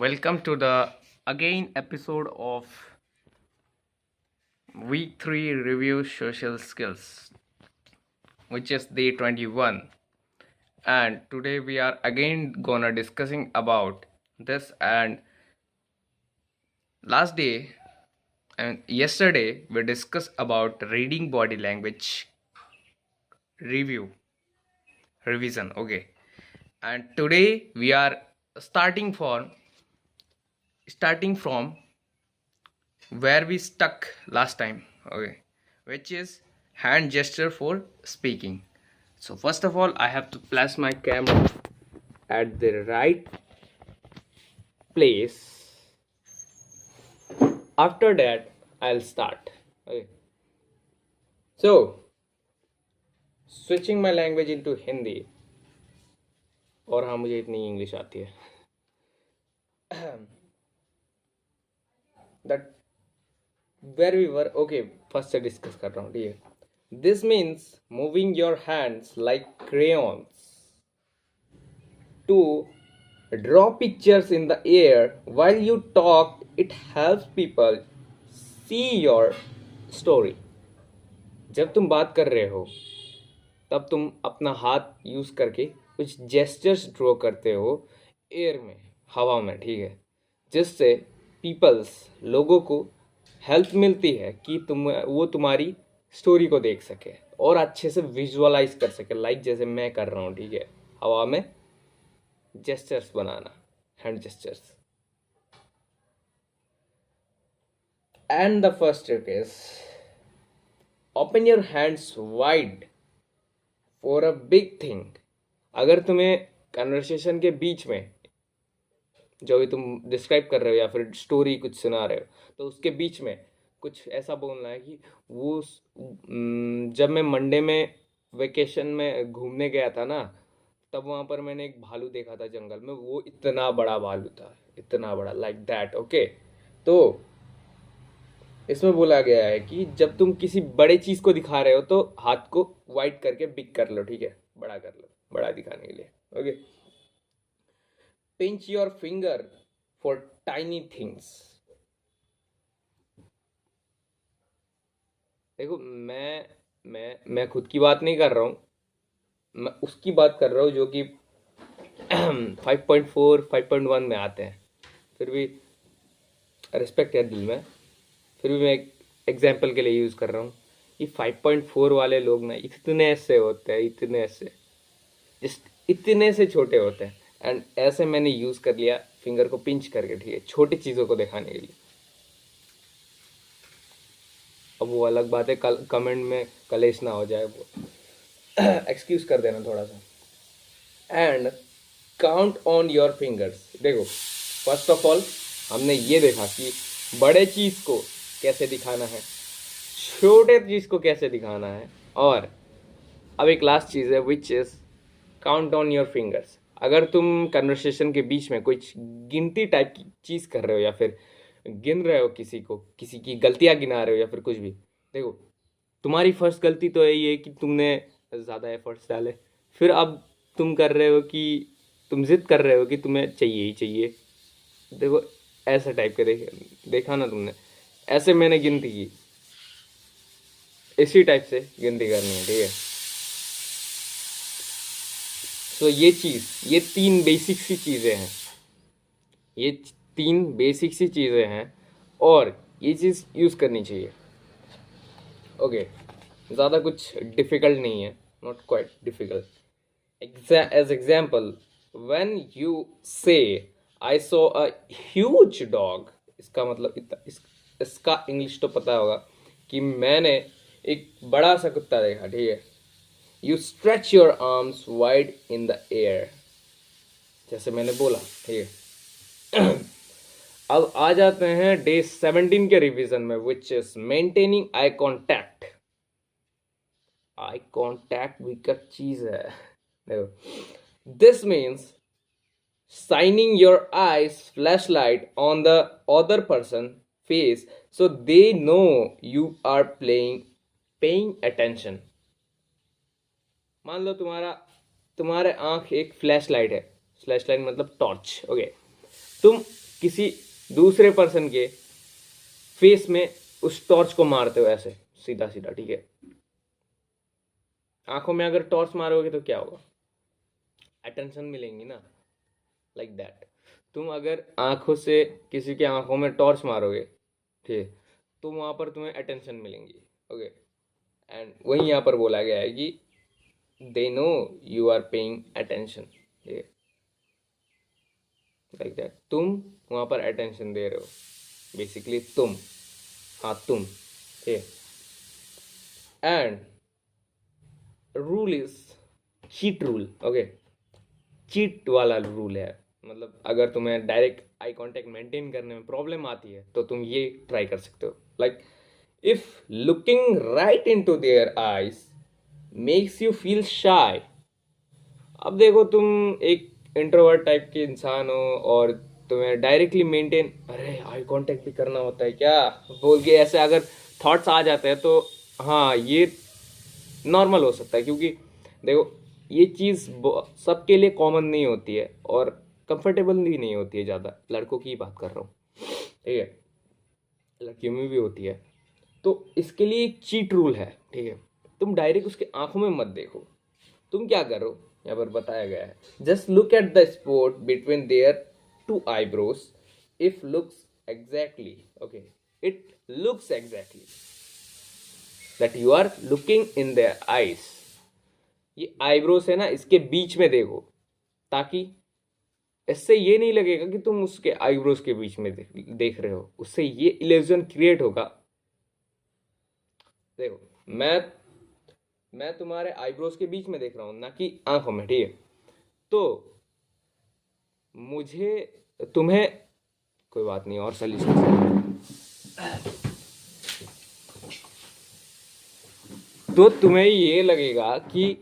Welcome to the again episode of week 3 review social skills, which is day 21. And today we are again gonna discussing about this. And last day and yesterday we discussed about reading body language review revision. Okay, and today we are starting from where we stuck last time. Okay, which is hand gesture for speaking. So first of all, I have to place my camera at the right place. After that, I'll start. Okay, so switching my language into Hindi. और हाँ, मुझे इतनी English आती है that where we were. Okay, first से discuss कर रहा हूँ. ठीक है, this means moving your hands like crayons to draw pictures in the air while you talk. It helps people see your story. जब तुम बात कर रहे हो तब तुम अपना हाथ यूज करके कुछ जेस्चर्स ड्रॉ करते हो एयर में, हवा में. ठीक है, जिससे लोगों को हेल्प मिलती है कि वो तुम्हारी स्टोरी को देख सके और अच्छे से विजुअलाइज कर सके, लाइक जैसे मैं कर रहा हूँ. ठीक है, हवा में gestures banana, hand gestures. And the first trick is open your hands wide for a big thing. अगर तुम्हें कन्वर्सेशन के बीच में जो भी तुम डिस्क्राइब कर रहे हो या फिर स्टोरी कुछ सुना रहे हो, तो उसके बीच में कुछ ऐसा बोलना है कि जब मैं मंडे में वेकेशन में घूमने गया था ना, तब वहाँ पर मैंने एक भालू देखा था जंगल में. वो इतना बड़ा भालू था, इतना बड़ा, लाइक दैट. ओके, तो इसमें बोला गया है कि जब तुम किसी बड़े चीज को दिखा रहे हो तो हाथ को वाइड करके बिग कर लो. ठीक है, बड़ा कर लो, बड़ा दिखाने के लिए. Okay, pinch your finger for tiny things. देखो, मैं खुद की बात नहीं कर रहा हूँ, मैं उसकी बात कर रहा हूँ जो कि 5.4 5.1 में आते हैं. फिर भी रिस्पेक्ट है दिल में, फिर भी मैं एक एग्जाम्पल के लिए यूज़ कर रहा हूँ कि 5.4 वाले लोग ना इतने ऐसे होते हैं, इतने ऐसे, जस्ट इतने से छोटे होते हैं. एंड ऐसे मैंने यूज़ कर लिया फिंगर को पिंच करके. ठीक है, छोटी चीज़ों को दिखाने के लिए. अब वो अलग बात है, कमेंट में कलेश ना हो जाए, वो एक्सक्यूज कर देना थोड़ा सा. And count on your fingers. देखो, फर्स्ट ऑफ ऑल हमने ये देखा कि बड़े चीज़ को कैसे दिखाना है, छोटे चीज़ को कैसे दिखाना है, और अब एक लास्ट चीज़ है which is count on your fingers. अगर तुम कन्वर्सेशन के बीच में कुछ गिनती टाइप की चीज़ कर रहे हो या फिर गिन रहे हो किसी की गलतियाँ गिना रहे हो या फिर कुछ भी, देखो, तुम्हारी फर्स्ट गलती तो यही है कि तुमने ज़्यादा एफर्ट्स डाले. फिर अब तुम कर रहे हो कि तुम जिद कर रहे हो कि तुम्हें चाहिए ही चाहिए. देखो, ऐसे टाइप के देखा ना तुमने, ऐसे मैंने गिनती की, इसी टाइप से गिनती करनी है. ठीक है, तो ये तीन बेसिक सी चीज़ें हैं, ये तीन बेसिक सी चीज़ें हैं और ये चीज़ यूज़ करनी चाहिए. ओके, ज़्यादा कुछ डिफ़िकल्ट नहीं है, not quite difficult. As example, when you say I saw a huge dog, इसका मतलब इसका इंग्लिश तो पता होगा कि मैंने एक बड़ा सा कुत्ता देखा. ठीक है, you stretch your arms wide in the air, जैसे मैंने बोला. ठीक है, अब आ जाते हैं डे 17 के रिवीजन में, which is maintaining eye contact. Eye contact भी क्या चीज है. देखो, this means shining your eyes flashlight on the other person face so they know you are paying attention. मान लो तुम्हारे आंख एक फ्लैश लाइट है. फ्लैश लाइट मतलब टॉर्च. ओके, तुम किसी दूसरे पर्सन के फेस में उस टॉर्च को मारते हो ऐसे सीधा सीधा, ठीक है। आंखों में अगर टॉर्च मारोगे तो क्या होगा, अटेंशन मिलेंगी ना, लाइक दैट। तुम अगर आंखों से किसी के आंखों में टॉर्च मारोगे, ठीक है, तो वहां पर तुम्हें अटेंशन मिलेंगी, ओके। एंड वही यहाँ पर बोला गया है कि they know you are paying attention, ठीक है, लाइक दैट। तुम वहां पर अटेंशन दे रहे हो, बेसिकली तुम, हाँ तुम, ठीक है। And rule is cheat rule, okay. Cheat वाला रूल है, मतलब अगर तुम्हें डायरेक्ट आई कांटेक्ट मेंटेन करने में प्रॉब्लम आती है तो तुम ये ट्राई कर सकते हो, like if looking right into their eyes makes you feel shy. अब देखो तुम एक इंट्रोवर्ट टाइप के इंसान हो और तुम्हें डायरेक्टली मेंटेन, अरे आई कांटेक्ट भी करना होता है क्या बोल के ऐसे अगर थॉट्स आ जाते हैं तो हाँ ये नॉर्मल हो सकता है, क्योंकि देखो ये चीज़ सबके लिए कॉमन नहीं होती है और कंफर्टेबल भी नहीं होती है ज़्यादा। लड़कों की बात कर रहा हूँ, ठीक है, लड़कियों में भी होती है। तो इसके लिए एक चीट रूल है, ठीक है। तुम डायरेक्ट उसके आंखों में मत देखो। तुम क्या करो, यहाँ पर बताया गया है, just look at the spot between their two eyebrows. If looks exactly, okay, it looks exactly that you are looking in their eyes. ये आईब्रोज है ना, इसके बीच में देखो, ताकि इससे ये नहीं लगेगा कि तुम उसके आईब्रोज के बीच में देख रहे हो, उससे ये इल्यूजन क्रिएट होगा। देखो मैं तुम्हारे आईब्रोज के बीच में देख रहा हूं, ना कि आंखों में, ठीक है। तो मुझे तुम्हें कोई बात नहीं, और सॉल्यूशन, तो तुम्हें ये लगेगा कि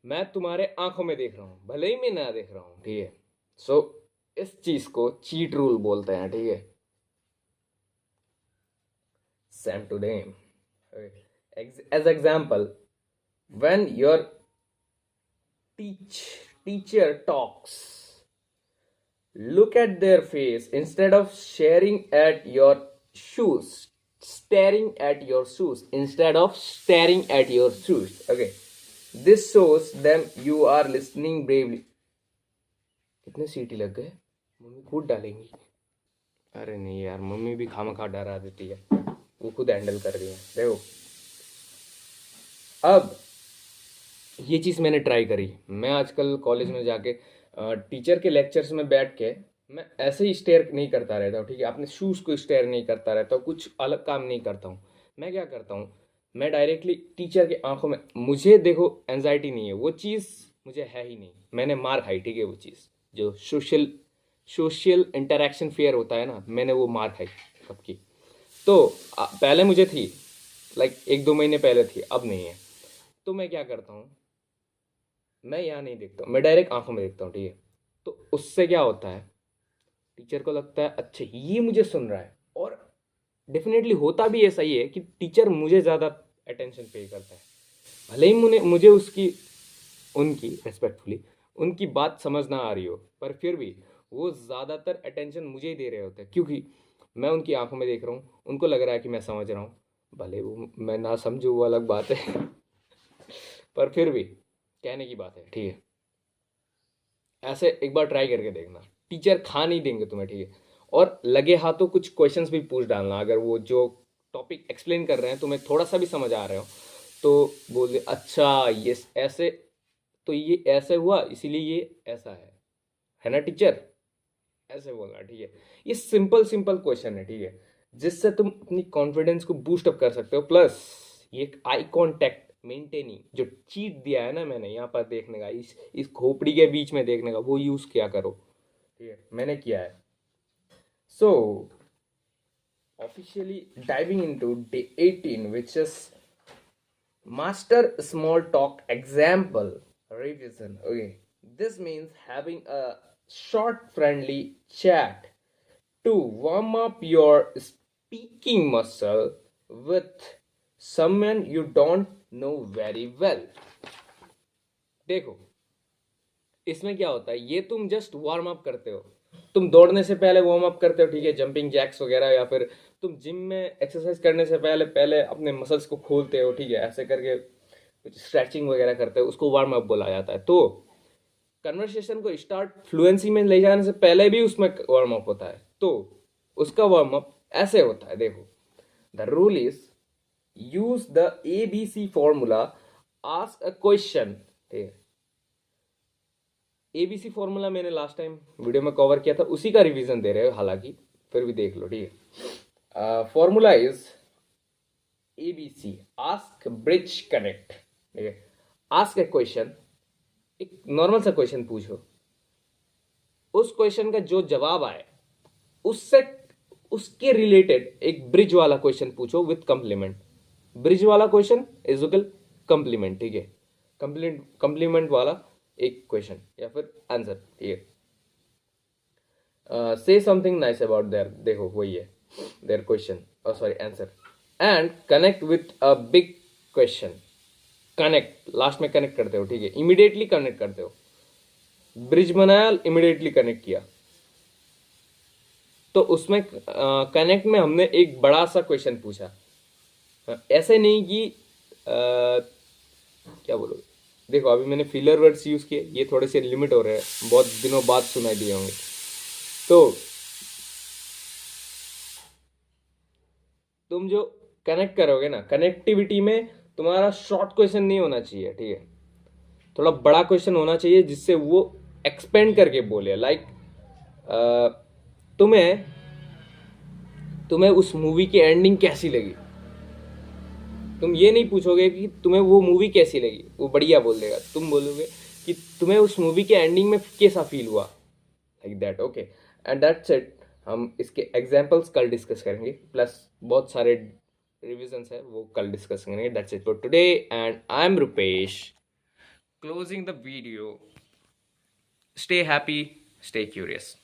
मैं तुम्हारे आंखों में देख रहा हूं, भले ही मैं ना देख रहा हूं, ठीक है। सो इस चीज को चीट रूल बोलते हैं, ठीक है। Same to them, as example, when your teacher talks, look at their face instead of staring at your shoes, okay, this shows them you are listening bravely। कितने सीटी लग गए, मम्मी खुद डालेंगी। अरे नहीं यार, मम्मी भी खामखा डरा देती है, वो खुद हैंडल कर रही है। देखो अब ये चीज़ मैंने ट्राई करी। मैं आजकल कॉलेज में जाके टीचर के लेक्चर्स में बैठ के मैं ऐसे ही स्टेयर नहीं करता रहता हूँ, ठीक है, अपने शूज़ को स्टेयर नहीं करता रहता हूँ, कुछ अलग काम नहीं करता हूँ। मैं क्या करता हूँ, मैं डायरेक्टली टीचर के आंखों में, मुझे देखो एनजाइटी नहीं है, वो चीज़ मुझे है ही नहीं, मैंने मार खाई, ठीक है, वो चीज़ जो सोशल इंटरेक्शन फेयर होता है ना, मैंने वो मार खाई कब की। तो पहले मुझे थी, लाइक 1-2 महीने पहले थी, अब नहीं है। तो मैं क्या करता हूँ, मैं यहाँ नहीं देखता हूँ, मैं डायरेक्ट आंखों में देखता हूँ, ठीक है। तो उससे क्या होता है, टीचर को लगता है अच्छा ये मुझे सुन रहा है, और डेफिनेटली होता भी ऐसा ही है कि टीचर मुझे ज़्यादा अटेंशन पे करता है, भले ही मुझे उनकी रेस्पेक्टफुली उनकी बात समझ ना आ रही हो, पर फिर भी वो ज़्यादातर अटेंशन मुझे ही दे रहे होते हैं, क्योंकि मैं उनकी आंखों में देख रहा हूँ, उनको लग रहा है कि मैं समझ रहा हूँ, भले वो मैं ना समझूँ वो अलग बात है पर फिर भी कहने की बात है, ठीक है। ऐसे एक बार ट्राई करके देखना, टीचर खा नहीं देंगे तुम्हें, ठीक है। और लगे हाथों कुछ क्वेश्चंस भी पूछ डालना, अगर वो जो टॉपिक एक्सप्लेन कर रहे हैं तुम्हें थोड़ा सा भी समझ आ रहे हो तो बोल दे अच्छा ये ऐसे, तो ये ऐसे हुआ इसीलिए ये ऐसा है ना टीचर, ऐसे बोलना, ठीक है। ये सिंपल सिंपल क्वेश्चन है, ठीक है, जिससे तुम अपनी कॉन्फिडेंस को बूस्ट अप कर सकते हो। प्लस ये आई कांटेक्ट मेंटेनिंग जो चीट दिया है ना मैंने यहाँ पर देखने का, इस खोपड़ी के बीच में देखने का, वो यूज किया करो, ठीक है, मैंने किया है। So officially diving into day 18, which is master small talk example revision, okay, this means having a short friendly chat to warm up your speaking muscle with someone you don't know very well। देखो इसमें क्या होता है, ये तुम just warm up करते हो, तुम दौड़ने से पहले वार्म अप करते हो, ठीक है, जंपिंग जैक्स वगैरह, या फिर तुम जिम में एक्सरसाइज करने से पहले पहले अपने मसल्स को खोलते हो, ठीक है, ऐसे करके कुछ स्ट्रेचिंग वगैरह करते हो, उसको वार्म अप बोला जाता है। तो कन्वर्सेशन को स्टार्ट फ्लुएंसी में ले जाने से पहले भी उसमें वार्म अप होता है। तो उसका वार्म अप ऐसे होता है, देखो, the rule is use the ABC formula, ask a question, ठीक है। ABC फॉर्मूला मैंने लास्ट टाइम वीडियो में कवर किया था, उसी का रिवीजन दे रहे हो हालांकि, फिर भी देख लो, ठीक है। Formula is ABC, ask bridge connect, ठीक है। आस्क ए क्वेश्चन, एक नॉर्मल सा क्वेश्चन पूछो, उस क्वेश्चन का जो जवाब आए उससे उसके रिलेटेड एक ब्रिज वाला क्वेश्चन पूछो विथ कंप्लीमेंट। ब्रिज वाला क्वेश्चन इज इक्वल कंप्लीमेंट, ठीक है, कंप्लीमेंट कंप्लीमेंट वाला एक क्वेश्चन या फिर आंसर, ठीक है। से समथिंग नाइस अबाउट देयर, देखो वही है there question, sorry answer, and connect with a big question. Connect, last में कनेक्ट करते हो, ठीक है, इमीडिएटली कनेक्ट करते हो। ब्रिज बनाया, इमीडिएटली कनेक्ट किया, तो उसमें कनेक्ट में हमने एक बड़ा सा क्वेश्चन पूछा। ऐसे नहीं कि क्या बोलो, देखो अभी मैंने फिलर वर्ड्स यूज किए, ये थोड़े से लिमिट हो रहे हैं, बहुत दिनों बाद सुनाई दिए होंगे। तो तुम जो कनेक्ट करोगे ना, कनेक्टिविटी में तुम्हारा शॉर्ट क्वेश्चन नहीं होना चाहिए, ठीक है, थोड़ा बड़ा क्वेश्चन होना चाहिए जिससे वो एक्सपेंड करके बोले। लाइक तुम्हें तुम्हें उस मूवी की एंडिंग कैसी लगी, तुम ये नहीं पूछोगे कि तुम्हें वो मूवी कैसी लगी, वो बढ़िया बोल देगा, तुम बोलोगे कि तुम्हें उस मूवी के एंडिंग में कैसा फील हुआ, like that, okay. And that's it. हम इसके एग्जांपल्स कल डिस्कस करेंगे, प्लस बहुत सारे रिविजन्स है वो कल डिस्कस करेंगे। That's it for today and I am Rupesh, closing the video. Stay happy, stay curious.